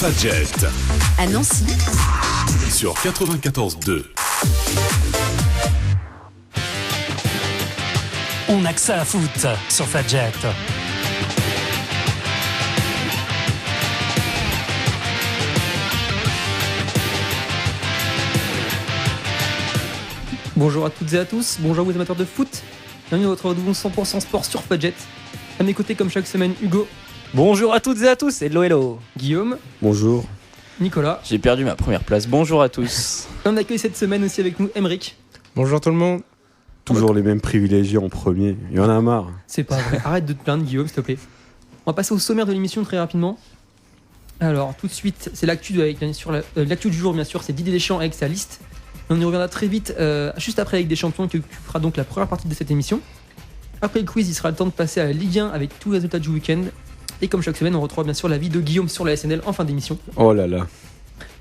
Fadjet. À Nancy. Sur 94.2. On n'a que ça à foot sur Fadjet. Bonjour à toutes et à tous, bonjour à vous amateurs de foot. Bienvenue dans votre rendez-vous 100% sport sur Fadjet. À mes côtés comme chaque semaine, Hugo. Bonjour à toutes et à tous, hello. Guillaume. Bonjour. Nicolas. J'ai perdu ma première place, bonjour à tous. Et on accueille cette semaine aussi avec nous Emeric. Bonjour tout le monde. Toujours les mêmes privilégiés en premier, il y en a marre. C'est pas vrai, arrête de te plaindre Guillaume s'il te plaît. On va passer au sommaire de l'émission très rapidement. Alors tout de suite, c'est l'actu du jour bien sûr, c'est Didier Deschamps avec sa liste. On y reviendra très vite, juste après avec des champions qui occupera donc la première partie de cette émission. Après le quiz, il sera le temps de passer à la Ligue 1 avec tous les résultats du week-end. Et comme chaque semaine, on retrouve bien sûr l'avis de Guillaume sur la SNL en fin d'émission. Oh là là.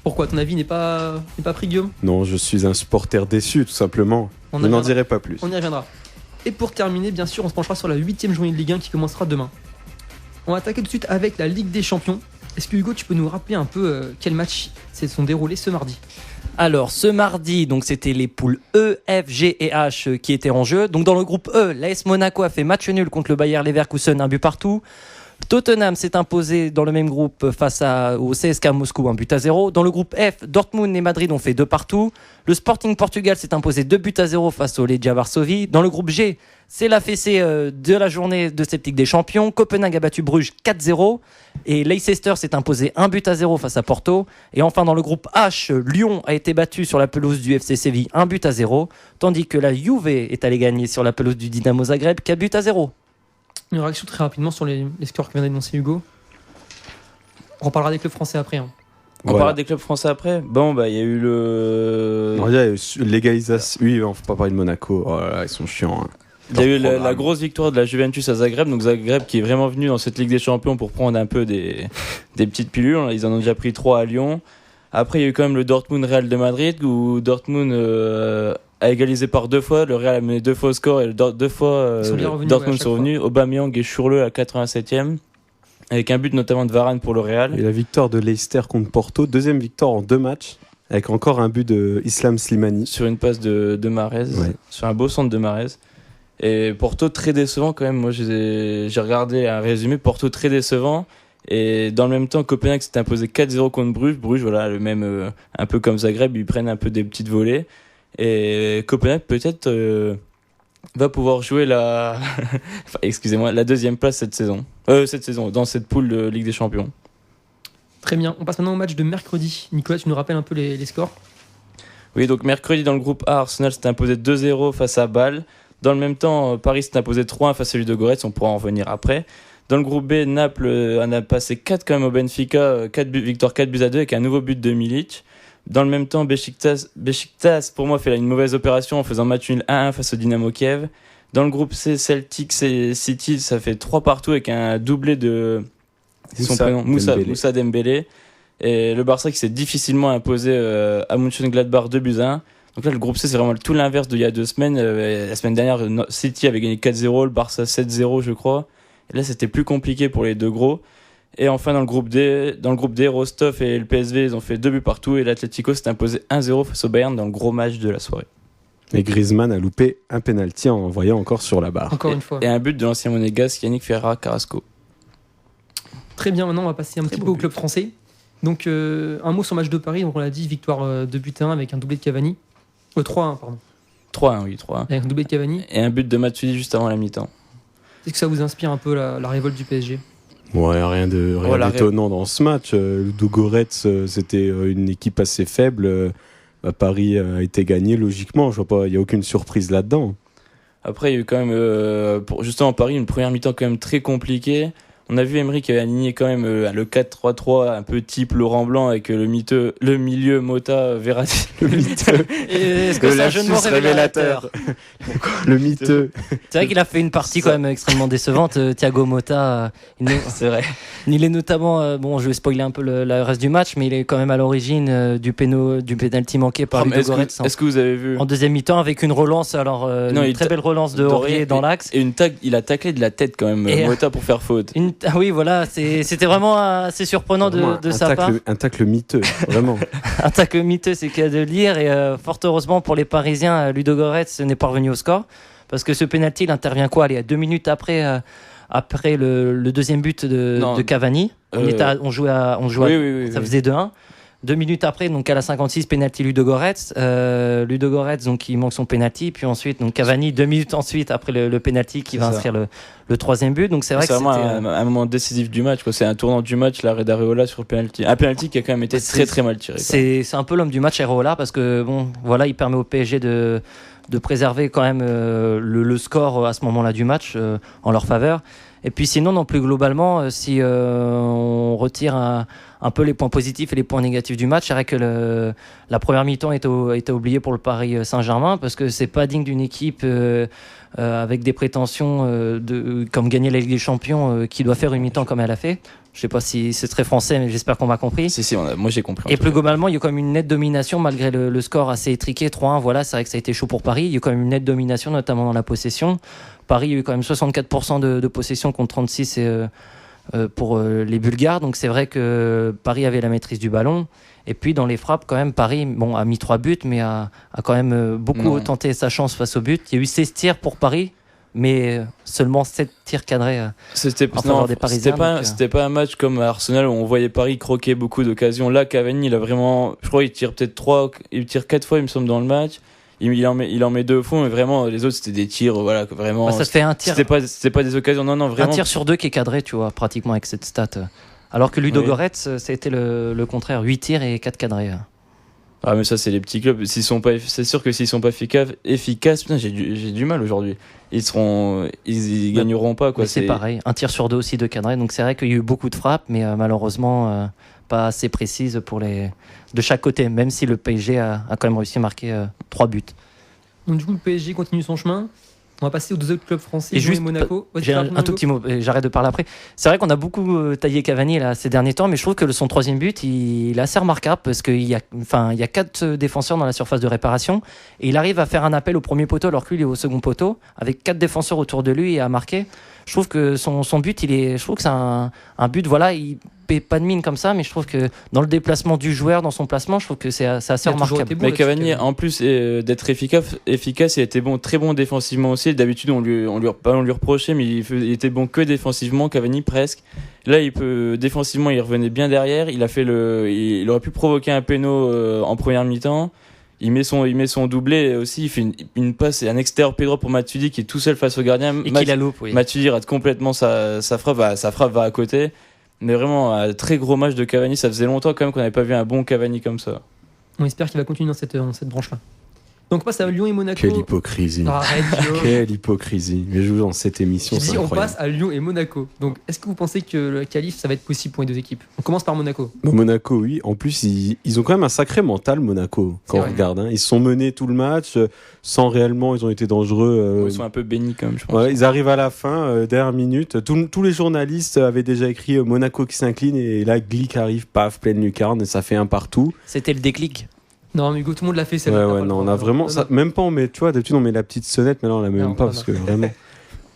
Pourquoi ton avis n'est pas pris, Guillaume ? Non, je suis un supporter déçu tout simplement. Je n'en dirai pas plus. On y reviendra. Et pour terminer, bien sûr, on se penchera sur la 8ème journée de Ligue 1 qui commencera demain. On va attaquer tout de suite avec la Ligue des Champions. Est-ce que Hugo, tu peux nous rappeler un peu quels matchs se sont déroulés ce mardi ? Alors ce mardi, donc c'était les poules E, F, G et H qui étaient en jeu. Donc dans le groupe E, l'AS Monaco a fait match nul contre le Bayer Leverkusen, 1 but partout. Tottenham s'est imposé dans le même groupe face au CSKA Moscou, 1-0. Dans le groupe F, Dortmund et Madrid ont fait 2 partout. Le Sporting Portugal s'est imposé 2-0 face au Legia Varsovie. Dans le groupe G, c'est la fessée de la journée de cette Ligue des Champions. Copenhague a battu Bruges 4-0 et Leicester s'est imposé 1-0 face à Porto. Et enfin dans le groupe H, Lyon a été battu sur la pelouse du FC Séville 1-0, tandis que la Juve est allée gagner sur la pelouse du Dynamo Zagreb 4-0. Une réaction très rapidement sur les scores que vient d'annoncer Hugo. On reparlera des clubs français après. On parlera des clubs français après. Bon, il y a eu le. Non, il y a eu légalisation. Oui, on ne faut pas parler de Monaco. Oh là là, ils sont chiants. Il y a eu la grosse victoire de la Juventus à Zagreb. Donc Zagreb qui est vraiment venu dans cette Ligue des Champions pour prendre un peu des petites pilules. Ils en ont déjà pris 3 à Lyon. Après, il y a eu quand même le Dortmund Real de Madrid où Dortmund a égalisé par 2 fois. Le Real a mené 2 fois au score et 2 fois Dortmund sont revenus. Aubameyang et Schürrle à 87e. Avec un but notamment de Varane pour le Real. Et la victoire de Leicester contre Porto, 2e victoire en 2 matchs, avec encore un but de Islam Slimani. Sur une passe de Mahrez, sur un beau centre de Mahrez. Et Porto très décevant quand même. Moi j'ai regardé un résumé, Porto très décevant. Et dans le même temps, Copenhague s'est imposé 4-0 contre Bruges. Bruges, voilà, le même, un peu comme Zagreb, ils prennent un peu des petites volées. Et Copenhague peut-être va pouvoir jouer la deuxième place cette saison, dans cette poule de Ligue des Champions. Très bien, on passe maintenant au match de mercredi. Nicolas, tu nous rappelles un peu les scores ? Oui, donc mercredi dans le groupe A, Arsenal s'est imposé 2-0 face à Bâle. Dans le même temps, Paris s'est imposé 3-1 face à Ludogorets, on pourra en revenir après. Dans le groupe B, Naples en a passé 4 quand même au Benfica, victoire 4-2 avec un nouveau but de Milic. Dans le même temps, Beşiktaş pour moi fait une mauvaise opération en faisant match nul 1-1 face au Dynamo Kiev. Dans le groupe C, Celtic et City, ça fait 3 partout avec un doublé de Moussa Dembélé. Et le Barça qui s'est difficilement imposé à Mönchengladbach 2-1. Donc là, le groupe C, c'est vraiment tout l'inverse d'il y a 2 semaines. La semaine dernière, City avait gagné 4-0, le Barça 7-0, je crois. Et là, c'était plus compliqué pour les 2 gros. Et enfin, dans le groupe D, Rostov et le PSV, ils ont fait 2 buts partout. Et l'Atlético s'est imposé 1-0 face au Bayern dans le gros match de la soirée. Et Griezmann a loupé un penalty en envoyant encore sur la barre. Encore une fois. Et un but de l'ancien monégasque Yannick Ferreira Carrasco. Très bien, maintenant on va passer un petit peu au club français. Donc un mot sur le match de Paris, donc on l'a dit, victoire 2-1 avec un doublé de Cavani. 3-1, pardon. 3-1, oui, 3-1. Avec un doublé de Cavani. Et un but de Matuidi juste avant la mi-temps. Est-ce que ça vous inspire un peu la révolte du PSG ? Ouais, rien d'étonnant dans ce match. Ludogorets, c'était une équipe assez faible. Paris a été gagné logiquement. Je vois pas, il n'y a aucune surprise là-dedans. Après, il y a eu quand même, justement Paris, une première mi-temps quand même très compliquée. On a vu Emery qui avait aligné quand même le 4-3-3, un peu type Laurent Blanc avec le milieu Mota Verratti. Le miteux. Est-ce que c'est un jeu de mots révélateur ? Le miteux. C'est vrai qu'il a fait une partie quand même extrêmement décevante. Thiago Motta, c'est vrai. Il est notamment, je vais spoiler un peu le reste du match, mais il est quand même à l'origine du penalty manqué par Ludogorets. Est-ce que vous avez vu en deuxième mi-temps avec une relance, une très belle relance de Aurier dans l'axe. Et il a taclé de la tête quand même Motta pour faire faute. Ah oui, voilà, c'était vraiment assez surprenant de sa part. Un tacle miteux, vraiment. Un tacle miteux, c'est qu'il y a de lire. Et fort heureusement pour les Parisiens, Ludogorets n'est pas revenu au score. Parce que ce pénalty, il intervient quoi? Allez, 2 minutes après le deuxième but de Cavani. On jouait oui, ça faisait 2-1. 2 minutes après, donc à la 56, pénalty Ludogorets. Ludogorets, donc il manque son pénalty. Puis ensuite, donc Cavani, 2 minutes ensuite après le pénalty qui va inscrire le troisième but. Donc c'est vrai que c'est c'était vraiment un moment décisif du match, quoi. C'est un tournant du match, l'arrêt d'Areola sur le pénalty. Un pénalty qui a quand même été très très mal tiré. C'est un peu l'homme du match, Areola, parce que bon, voilà, il permet au PSG de préserver quand même le score à ce moment-là du match en leur faveur. Et puis sinon, non plus globalement, si on retire un peu les points positifs et les points négatifs du match, c'est vrai que la première mi-temps était oubliée pour le Paris Saint-Germain, parce que c'est pas digne d'une équipe avec des prétentions comme gagner la Ligue des Champions qui doit faire une mi-temps comme elle a fait. Je sais pas si c'est très français, mais j'espère qu'on m'a compris. Si, moi j'ai compris. Et plus globalement, il y a quand même une nette domination malgré le score assez étriqué, 3-1. Voilà, c'est vrai que ça a été chaud pour Paris. Il y a quand même une nette domination, notamment dans la possession. Paris, il y a eu quand même 64% de possession contre 36% pour les Bulgares. Donc c'est vrai que Paris avait la maîtrise du ballon. Et puis dans les frappes, quand même, Paris a mis 3 buts, mais a quand même beaucoup tenté sa chance face au but. Il y a eu 16 tirs pour Paris, mais seulement 7 tirs cadrés en faveur des Parisiens. C'était pas un match comme à Arsenal où on voyait Paris croquer beaucoup d'occasions. Là, Cavani, il a vraiment, je crois, il tire peut-être 4 fois, il me semble, dans le match. Il en met 2 au fond, mais vraiment les autres c'était des tirs, voilà, vraiment. Ça fait un tir. C'était pas des occasions, non, vraiment. Un tir sur 2 qui est cadré, tu vois, pratiquement avec cette stat. Alors que Ludogorets, ça a été le contraire, 8 tirs et 4 cadrés. Ah mais ça c'est les petits clubs. C'est sûr que s'ils sont pas efficaces, putain, j'ai du mal aujourd'hui. Ils gagneront pas, quoi. C'est pareil, un tir sur 2 aussi de cadré. Donc c'est vrai qu'il y a eu beaucoup de frappes, mais malheureusement pas assez précises de chaque côté. Même si le PSG a quand même réussi à marquer 3 buts. Donc du coup le PSG continue son chemin. On va passer aux 2 autres clubs français, et juste Monaco. J'ai un tout petit mot, j'arrête de parler après. C'est vrai qu'on a beaucoup taillé Cavani là, ces derniers temps, mais je trouve que son 3e but, il est assez remarquable parce qu'il y a 4 défenseurs dans la surface de réparation et il arrive à faire un appel au premier poteau alors que lui il est au second poteau avec 4 défenseurs autour de lui et à marquer. Je trouve que son but, je trouve que c'est un but, voilà, il paie pas de mine comme ça, mais je trouve que dans le déplacement du joueur, dans son placement, je trouve que c'est assez remarquable. Mais Cavani, en plus d'être efficace, il était très bon défensivement aussi. D'habitude, on lui reprochait, mais il était bon que défensivement, Cavani presque. Là, défensivement, il revenait bien derrière. Il aurait pu provoquer un péno en première mi-temps. Il met son doublé aussi, il fait une passe et un extérieur pied droit pour Matuidi qui est tout seul face au gardien. Et qui la loupe, oui. Matuidi rate complètement sa frappe va à côté. Mais vraiment, un très gros match de Cavani. Ça faisait longtemps quand même qu'on n'avait pas vu un bon Cavani comme ça. On espère qu'il va continuer dans cette branche-là. Donc on passe à Lyon et Monaco. Quelle hypocrisie. Arrête, quelle hypocrisie. Mais je vous dans cette émission, c'est incroyable. On passe à Lyon et Monaco. Donc est-ce que vous pensez que le qualif, ça va être possible pour les 2 équipes? On commence par Monaco. Monaco, oui. En plus, ils ont quand même un sacré mental, Monaco, quand on regarde. Hein. Ils se sont menés tout le match, sans réellement, ils ont été dangereux. Ils sont un peu bénis quand même, je pense. Ouais, ils arrivent à la fin, dernière minute. Tous les journalistes avaient déjà écrit Monaco qui s'incline et là, Glick arrive, paf, pleine lucarne et ça fait 1 partout. C'était le déclic. Non, Hugo, tout le monde l'a fait. Celle-là, non, on a vraiment. Ça, même pas, tu vois, d'habitude on met la petite sonnette, mais là on la met même pas parce que vraiment.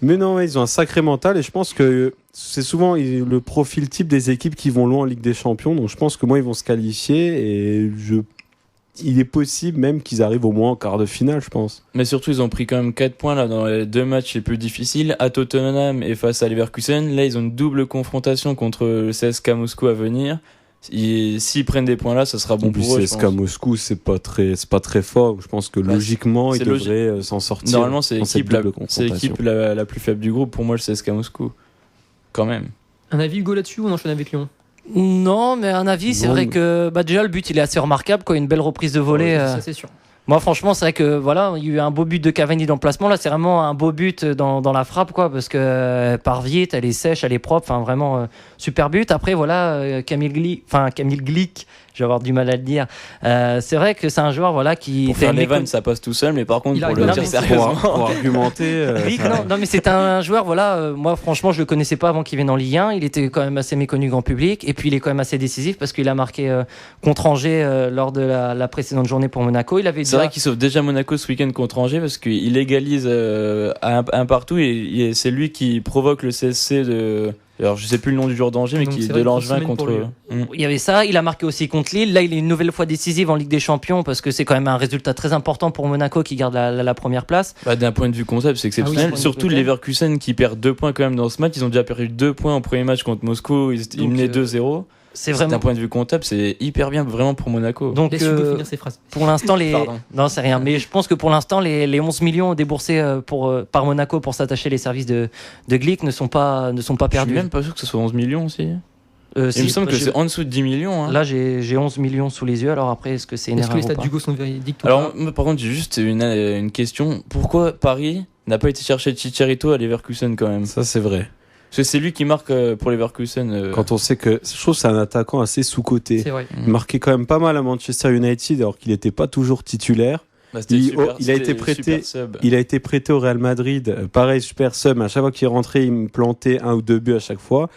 Mais non, ils ont un sacré mental et je pense que c'est souvent le profil type des équipes qui vont loin en Ligue des Champions. Donc je pense que moi ils vont se qualifier et il est possible même qu'ils arrivent au moins en quart de finale, je pense. Mais surtout, ils ont pris quand même 4 points là dans les 2 matchs les plus difficiles, à Tottenham et face à Leverkusen. Là, ils ont une double confrontation contre le CSKA Moscou à venir. S'ils prennent des points là, ça sera bon pour eux. CSKA Moscou, c'est pas très fort. Je pense que logiquement, ils devraient s'en sortir. Normalement, c'est l'équipe la plus faible du groupe. Pour moi, le CSKA Moscou, quand même. Un avis, Hugo, là-dessus, ou on enchaîne avec Lyon? Non, mais un avis, c'est vrai que déjà le but il est assez remarquable, quoi. Une belle reprise de volée. Ça, c'est sûr. Moi, franchement, c'est vrai que voilà, il y a eu un beau but de Cavani dans le placement. Là, c'est vraiment un beau but dans la frappe, quoi, parce que elle part vite, elle est sèche, elle est propre. Enfin, vraiment super but. Après, voilà, Kamil Glick, je vais avoir du mal à le dire. C'est vrai que c'est un joueur, voilà, qui pour faire les vannes, ça passe tout seul, mais par contre pour le dire sérieusement, pour argumenter. Glick, non, mais c'est un joueur, voilà. Moi, franchement, je le connaissais pas avant qu'il vienne en Ligue 1. Il était quand même assez méconnu grand public, et puis il est quand même assez décisif parce qu'il a marqué contre Angers lors de la précédente journée pour Monaco. C'est vrai qu'il sauve déjà Monaco ce week-end contre Angers parce qu'il égalise un partout et c'est lui qui provoque le CSC Alors je sais plus le nom du joueur d'Angers, mais Donc, qui c'est est vrai de que l'Angevin grosse semaine contre. pour lui. Il y avait ça, il a marqué aussi contre Lille. Là, il est une nouvelle fois décisif en Ligue des Champions parce que c'est quand même un résultat très important pour Monaco qui garde la première place. Bah, d'un point de vue comptable, c'est exceptionnel. Ah oui, Surtout peut-être. Leverkusen qui perd 2 points quand même dans ce match. Ils ont déjà perdu 2 points au premier match contre Moscou. Ils Donc, menaient 2-0. C'est D'un vraiment. point de vue comptable, c'est hyper bien vraiment pour Monaco. Donc, Laisse Hugo finir ses phrases. pour l'instant, Pardon. Non, c'est rien. Mais je pense que pour l'instant, les 11 millions déboursés par Monaco pour s'attacher les services de Glick ne sont pas Je suis perdus. même pas sûr que ce soit 11 millions aussi. Si, Il me semble bah, que c'est en dessous de 10 millions. Hein. Là, j'ai 11 millions sous les yeux. Alors après, est-ce que c'est une Est-ce que erreur les ou stats pas d'Hugo sont véridiques ou Alors, pas moi, par contre, j'ai juste une question. Pourquoi Paris n'a pas été chercher Chicharito à Leverkusen quand même? Ça, c'est vrai. Parce que c'est lui qui marque pour Leverkusen. Quand on sait que je trouve que c'est un attaquant assez sous-coté. C'est vrai. Il marquait quand même pas mal à Manchester United alors qu'il n'était pas toujours titulaire. Bah, c'était il a été c'était prêté- super sub. Il a été prêté au Real Madrid, pareil, super sub. À chaque fois qu'il rentrait, il me plantait 1 ou 2 buts à chaque fois.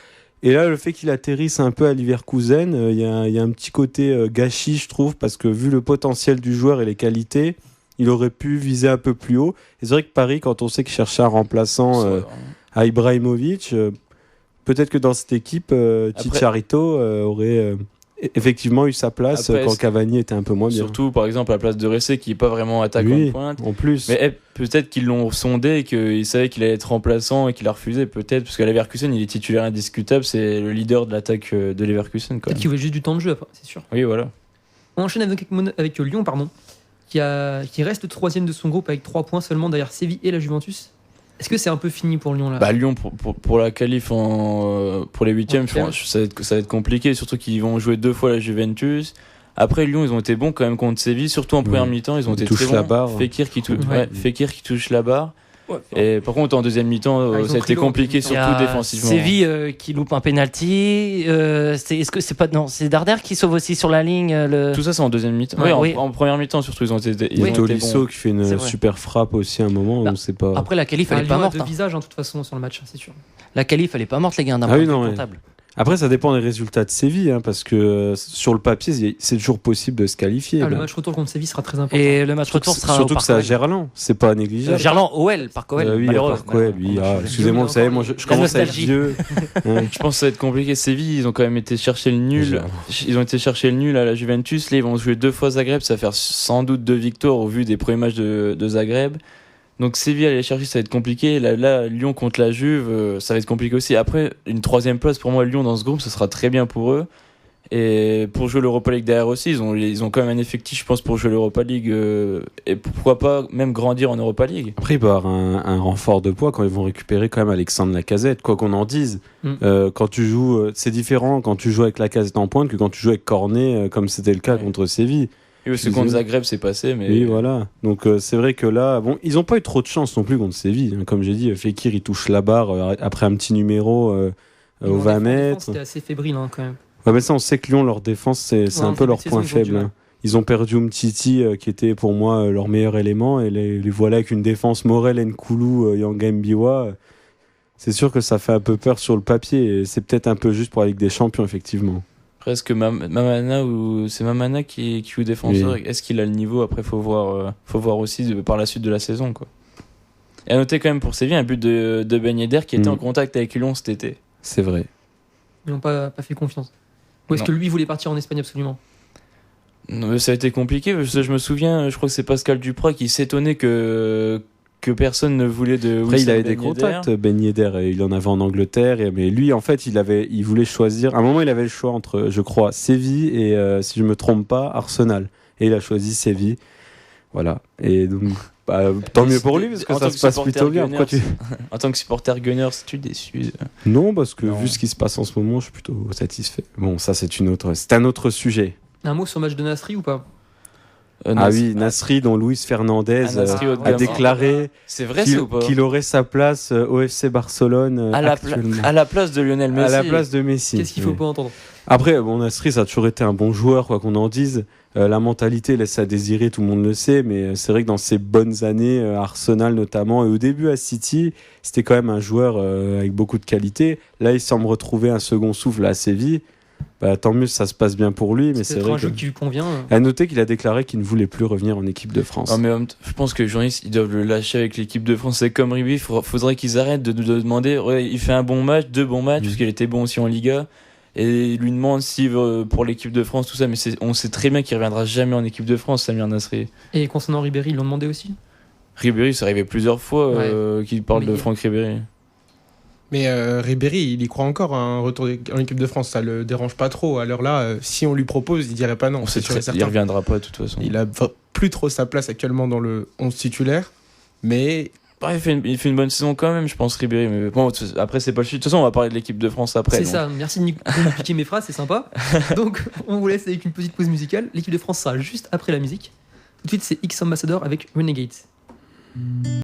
Et là, le fait qu'il atterrisse un peu à Leverkusen, il y a un petit côté gâchis, je trouve, parce que vu le potentiel du joueur et les qualités, il aurait pu viser un peu plus haut. Et c'est vrai que Paris, quand on sait qu'il cherchait un remplaçant à Ibrahimovic, peut-être que dans cette équipe, Après- Chicharito aurait effectivement eu sa place Après, quand Cavani était un peu moins bien. Surtout, par exemple, à la place de Ressé, qui est pas vraiment attaquant Oui, de pointe. en plus. Mais peut-être qu'ils l'ont sondé et qu'ils savaient qu'il allait être remplaçant et qu'il a refusé, peut-être, parce qu'à Leverkusen, il est titulaire indiscutable, c'est le leader de l'attaque de Leverkusen. Quand Peut-être même. qu'il voulait juste du temps de jeu, c'est sûr. Oui, voilà. On enchaîne avec Lyon, qui reste troisième de son groupe avec 3 points seulement derrière Séville et la Juventus. Est-ce que c'est un peu fini pour Lyon là? Bah, Lyon, pour la qualif pour les huitièmes, je pense, ça va être compliqué, surtout qu'ils vont jouer 2 fois la Juventus. Après, Lyon, ils ont été bons quand même contre Séville, surtout en première mi-temps, ils ont été touchent très la bons. barre. Fekir qui Ouais. touche la barre. Et par contre, en deuxième mi-temps, ils ont ça a pris été l'eau en compliqué, deuxième Il y surtout a défensivement. Séville qui loupe un penalty. Est-ce que c'est pas non, c'est Darder qui sauve aussi sur la ligne Tout ça, c'est en deuxième mi-temps. Ouais, Oui, oui. en première mi-temps, surtout, ils ont été Il y a bons. Tolisso qui fait C'est une vrai. super frappe aussi à un moment, Bah, on sait pas. Après la qualif, elle est Lyon pas a morte. deux hein. visages, de toute façon, sur le match, c'est sûr. La qualif, elle est pas morte, les gars, d'un Ah point oui, de vue non, ouais. comptable. Après, ça dépend des résultats de Séville, parce que sur le papier, c'est toujours possible de se qualifier. Le là. match retour contre Séville sera très important. Et le match retour sera Surtout au que c'est à Parc OL. Gerland, c'est pas négligeable. Gerland, OL, Parc OL. Oui, malheureux. à Parc OL, oui. malheureux. Ah, excusez-moi, vous savez, moi je commence à être nostalgie. vieux. Ouais. Je pense que ça va être compliqué. Séville, ils ont quand même été chercher le nul. Ils ont été chercher le nul à la Juventus. Là, ils vont jouer 2 fois Zagreb. Ça va faire sans doute 2 victoires au vu des premiers matchs de Zagreb. Donc Séville aller chercher, ça va être compliqué. Là, Lyon contre la Juve, ça va être compliqué aussi. Après, une 3e place pour moi, Lyon dans ce groupe, ce sera très bien pour eux. Et pour jouer l'Europa League derrière aussi, ils ont quand même un effectif, je pense, pour jouer l'Europa League. Et pourquoi pas même grandir en Europa League. Après, il va y avoir un renfort de poids quand ils vont récupérer quand même Alexandre Lacazette, quoi qu'on en dise. Quand tu joues, c'est différent quand tu joues avec Lacazette en pointe que quand tu joues avec Cornet, comme c'était le cas Ouais. contre Séville. Oui, parce que contre Zagreb, c'est passé. Mais... Oui, voilà. Donc c'est vrai que là, bon, ils n'ont pas eu trop de chance non plus contre Séville. Comme j'ai dit, Fekir, il touche la barre après un petit numéro au 20 mètres. C'était assez fébrile quand même. Ouais, mais ça, on sait que Lyon, leur défense, c'est un peu leur point faible. Hein. Ils ont perdu Umtiti, qui était pour moi leur meilleur élément, et les voilà avec une défense Morel, Nkoulou, Yanga Mbiwa. C'est sûr que ça fait un peu peur sur le papier, et c'est peut-être un peu juste pour la Ligue des Champions, effectivement. Presque Mamana, ou c'est Mamana qui joue défenseur. Oui. Est-ce qu'il a le niveau? Après, faut voir aussi par la suite de la saison, quoi. Et à noter quand même pour Séville un but de Ben Yedder qui était en contact avec Lyon cet été. C'est vrai. Ils n'ont pas fait confiance. Ou est-ce Non. que lui voulait partir en Espagne absolument? Non, ça a été compliqué. Je me souviens, je crois que c'est Pascal Duprat qui s'étonnait que personne ne voulait de. Après, il Wissam avait des Ben Yedder. contacts, Ben Yedder, et il en avait en Angleterre, mais lui, en fait, il voulait choisir. À un moment, il avait le choix entre, je crois, Séville et, si je me trompe pas, Arsenal. Et il a choisi Séville. Voilà. Et donc, tant mieux pour lui, parce que En ça tant se passe supporter plutôt bien. Pourquoi tu... En tant que supporter Gunners, es-tu déçu? Non, parce que Non. vu ce qui se passe en ce moment, je suis plutôt satisfait. Bon, ça, c'est un autre sujet. Un mot sur le match de Nasri ou pas? Ah oui, Nasri, dont Luis Fernandez Nasri haut de a gamme. déclaré C'est vrai ça ou pas? qu'il aurait sa place au FC Barcelone à actuellement. la place de Lionel Messi. À la place de Messi. Qu'est-ce qu'il faut Oui. pas entendre? Après, bon, Nasri, ça a toujours été un bon joueur, quoi qu'on en dise. La mentalité laisse à désirer, tout le monde le sait, mais c'est vrai que dans ses bonnes années, Arsenal notamment, et au début à City, c'était quand même un joueur avec beaucoup de qualité. Là, il semble retrouver un second souffle à Séville. bah, tant mieux, ça se passe bien pour lui. Mais C'est c'est peut-être un vrai jeu que... qui lui convient. À noter qu'il a déclaré qu'il ne voulait plus revenir en équipe de France. Ah, mais je pense que les journalistes ils doivent le lâcher avec l'équipe de France. C'est comme Ribéry, faudrait qu'ils arrêtent de nous demander ouais, il fait un bon match, 2 bons matchs, parce qu'il était bon aussi en Liga. Et il lui demande s'il veut pour l'équipe de France, tout ça. Mais on sait très bien qu'il ne reviendra jamais en équipe de France, Samir Nasri. Et concernant Ribéry, ils l'ont demandé aussi. Ribéry, c'est arrivé plusieurs fois qu'il parle Mais de Franck Ribéry. Mais Ribéry, il y croit encore à un retour en équipe de France. Ça le dérange pas trop. Alors là, si on lui propose, il dirait pas non. On sait sûr et certain. il reviendra pas de toute façon. Il a plus trop sa place actuellement dans le 11 titulaire. Mais Ouais, il fait une bonne saison quand même, je pense, Ribéry. Mais bon, après, c'est pas le sujet. De toute façon, on va parler de l'équipe de France après. C'est donc. ça, merci de me piquer mes phrases, c'est sympa. Donc, on vous laisse avec une petite pause musicale. L'équipe de France sera juste après la musique. Tout de suite, c'est X Ambassador avec Renegade.